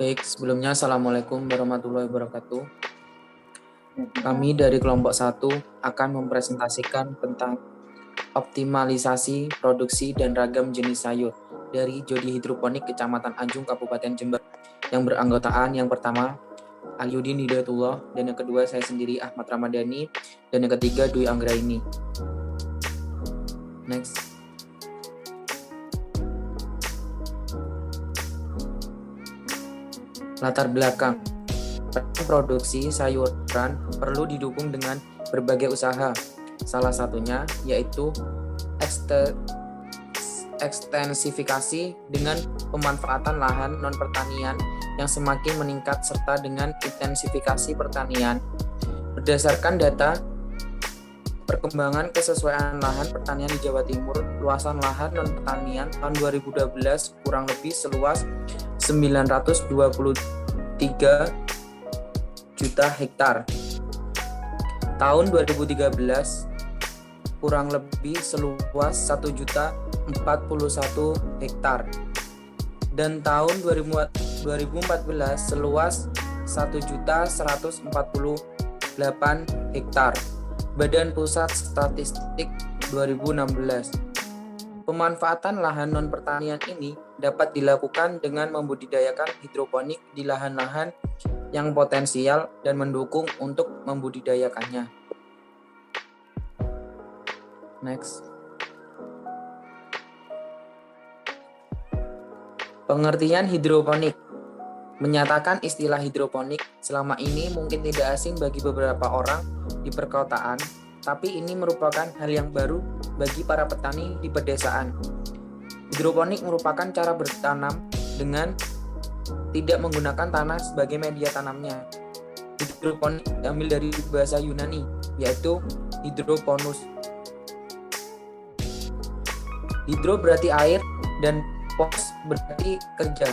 Baik, sebelumnya Assalamualaikum warahmatullahi wabarakatuh. Kami dari kelompok 1 akan mempresentasikan tentang optimalisasi produksi dan ragam jenis sayur dari Jodi Hidroponik Kecamatan Anjung, Kabupaten Jember, yang beranggotaan yang pertama Alyudin Hidayatullah, dan yang kedua saya sendiri Ahmad Ramadhani, dan yang ketiga Dwi Anggraini. Next. Latar belakang produksi sayuran perlu didukung dengan berbagai usaha. Salah satunya yaitu ekstensifikasi dengan pemanfaatan lahan non-pertanian yang semakin meningkat serta dengan intensifikasi pertanian. Berdasarkan data perkembangan kesesuaian lahan pertanian di Jawa Timur, luasan lahan non-pertanian tahun 2012 kurang lebih seluas 923 juta hektar. Tahun 2013 kurang lebih seluas 1.041 hektar. Dan tahun 2014 seluas 1.148 hektar. Badan Pusat Statistik 2016. Pemanfaatan lahan non-pertanian ini dapat dilakukan dengan membudidayakan hidroponik di lahan-lahan yang potensial dan mendukung untuk membudidayakannya. Next. Pengertian hidroponik menyatakan istilah hidroponik selama ini mungkin tidak asing bagi beberapa orang di perkotaan, tapi ini merupakan hal yang baru bagi para petani di pedesaan. Hidroponik merupakan cara bertanam dengan tidak menggunakan tanah sebagai media tanamnya. Hidroponik diambil dari bahasa Yunani, yaitu hidroponus. Hidro berarti air dan pos berarti kerja.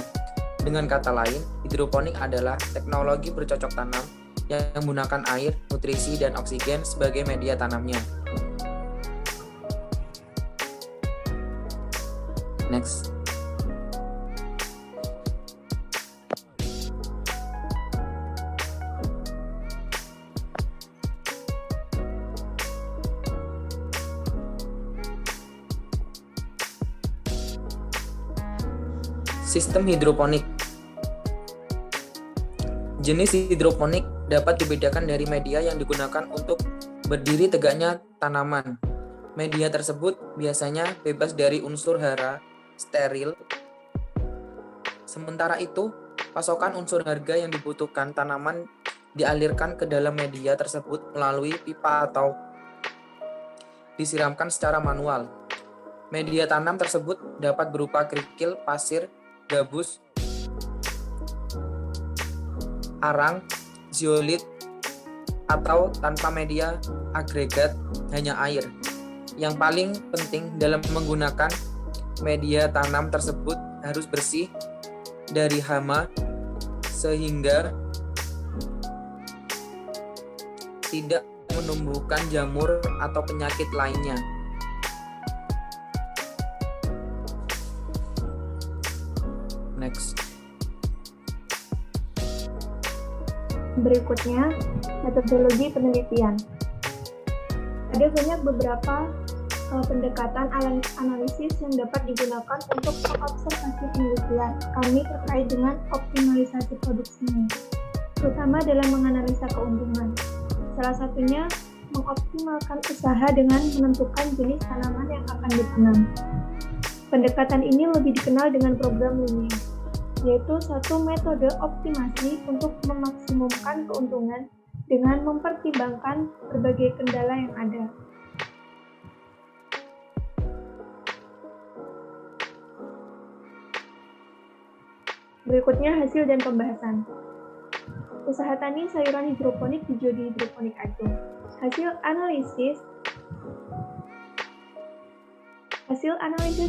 Dengan kata lain, hidroponik adalah teknologi bercocok tanam yang menggunakan air, nutrisi, dan oksigen sebagai media tanamnya. Next. Sistem hidroponik. Jenis hidroponik dapat dibedakan dari media yang digunakan untuk berdiri tegaknya tanaman. Media tersebut biasanya bebas dari unsur hara, steril. Sementara itu, pasokan unsur harga yang dibutuhkan tanaman dialirkan ke dalam media tersebut melalui pipa atau disiramkan secara manual. Media tanam tersebut dapat berupa kerikil, pasir, gabus, arang, zeolit, atau tanpa media agregat, hanya air. Yang paling penting dalam menggunakan media tanam tersebut harus bersih dari hama sehingga tidak menumbuhkan jamur atau penyakit lainnya. Next. Berikutnya, metodologi penelitian. Ada banyak beberapa pendekatan analisis yang dapat digunakan untuk observasi penelitian kami terkait dengan optimalisasi produksi ini, terutama dalam menganalisa keuntungan. Salah satunya, mengoptimalkan usaha dengan menentukan jenis tanaman yang akan ditanam. Pendekatan ini lebih dikenal dengan program linear, yaitu satu metode optimasi untuk memaksimumkan keuntungan dengan mempertimbangkan berbagai kendala yang ada. Berikutnya hasil dan pembahasan. Usaha tani sayuran hidroponik di Jodi Hidroponik Anjung. Hasil analisis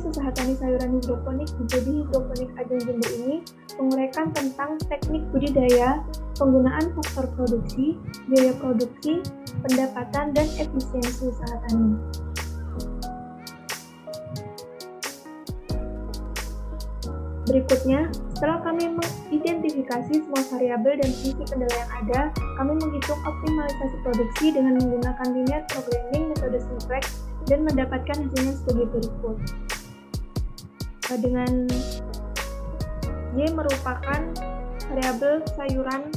usaha tani sayuran hidroponik di Jodi Hidroponik Anjung Jember ini menguraikan tentang teknik budidaya, penggunaan faktor produksi, biaya produksi, pendapatan, dan efisiensi usaha tani. Berikutnya, setelah kami mengidentifikasi mengaplikasi semua variabel dan fungsi kendala yang ada, kami menghitung optimalisasi produksi dengan menggunakan linear programming metode simplex dan mendapatkan hasilnya sebagai berikut. Dengan Y merupakan variabel sayuran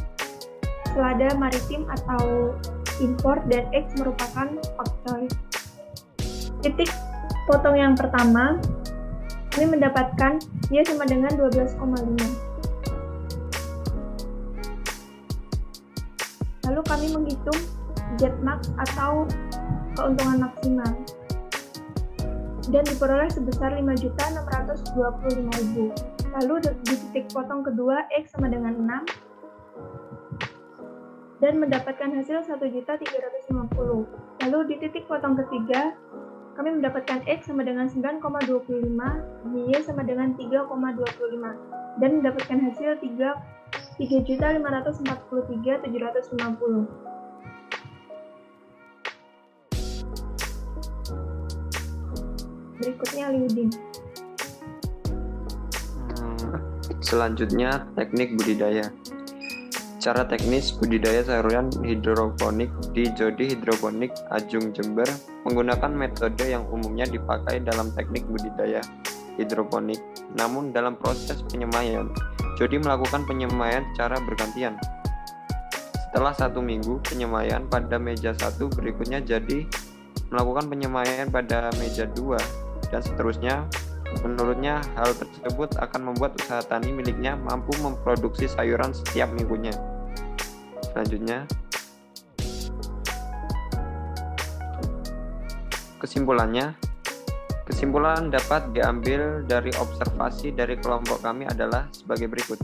selada maritim atau import dan X merupakan pakcoy. Titik potong yang pertama, kami mendapatkan Y sama dengan 12,5. Lalu kami menghitung Z max atau keuntungan maksimal dan diperoleh sebesar 5.625.000. Lalu di titik potong kedua X sama dengan 6 dan mendapatkan hasil 1.350. Lalu di titik potong ketiga kami mendapatkan X sama dengan 9,25, Y sama dengan 3,25 dan mendapatkan hasil 3.543.750. Berikutnya Liudin. Selanjutnya teknik budidaya. Cara teknis budidaya sayuran hidroponik di Jodi Hidroponik Ajung Jember menggunakan metode yang umumnya dipakai dalam teknik budidaya hidroponik. Namun dalam proses penyemaian, Jodi melakukan penyemaian secara bergantian. Setelah 1 minggu penyemaian pada meja 1, berikutnya jadi melakukan penyemaian pada meja 2 dan seterusnya. Menurutnya, hal tersebut akan membuat usaha tani miliknya mampu memproduksi sayuran setiap minggunya. Selanjutnya, kesimpulan dapat diambil dari observasi dari kelompok kami adalah sebagai berikut.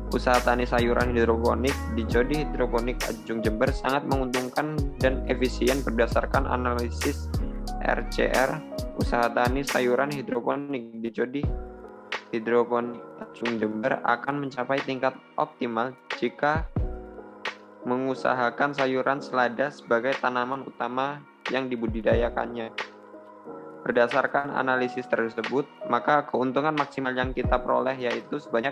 Usaha tani sayuran hidroponik di Jodi Hidroponik Ajung Jember sangat menguntungkan dan efisien berdasarkan analisis RCR. Usaha tani sayuran hidroponik di Jodi Hidroponik Ajung Jember akan mencapai tingkat optimal jika mengusahakan sayuran selada sebagai tanaman utama yang dibudidayakannya. Berdasarkan analisis tersebut, maka keuntungan maksimal yang kita peroleh yaitu sebanyak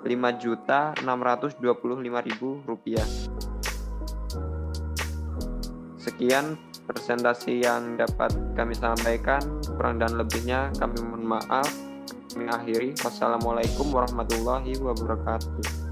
Rp5.625.000. Sekian presentasi yang dapat kami sampaikan, kurang dan lebihnya kami mohon maaf. Kami akhiri. Wassalamualaikum warahmatullahi wabarakatuh.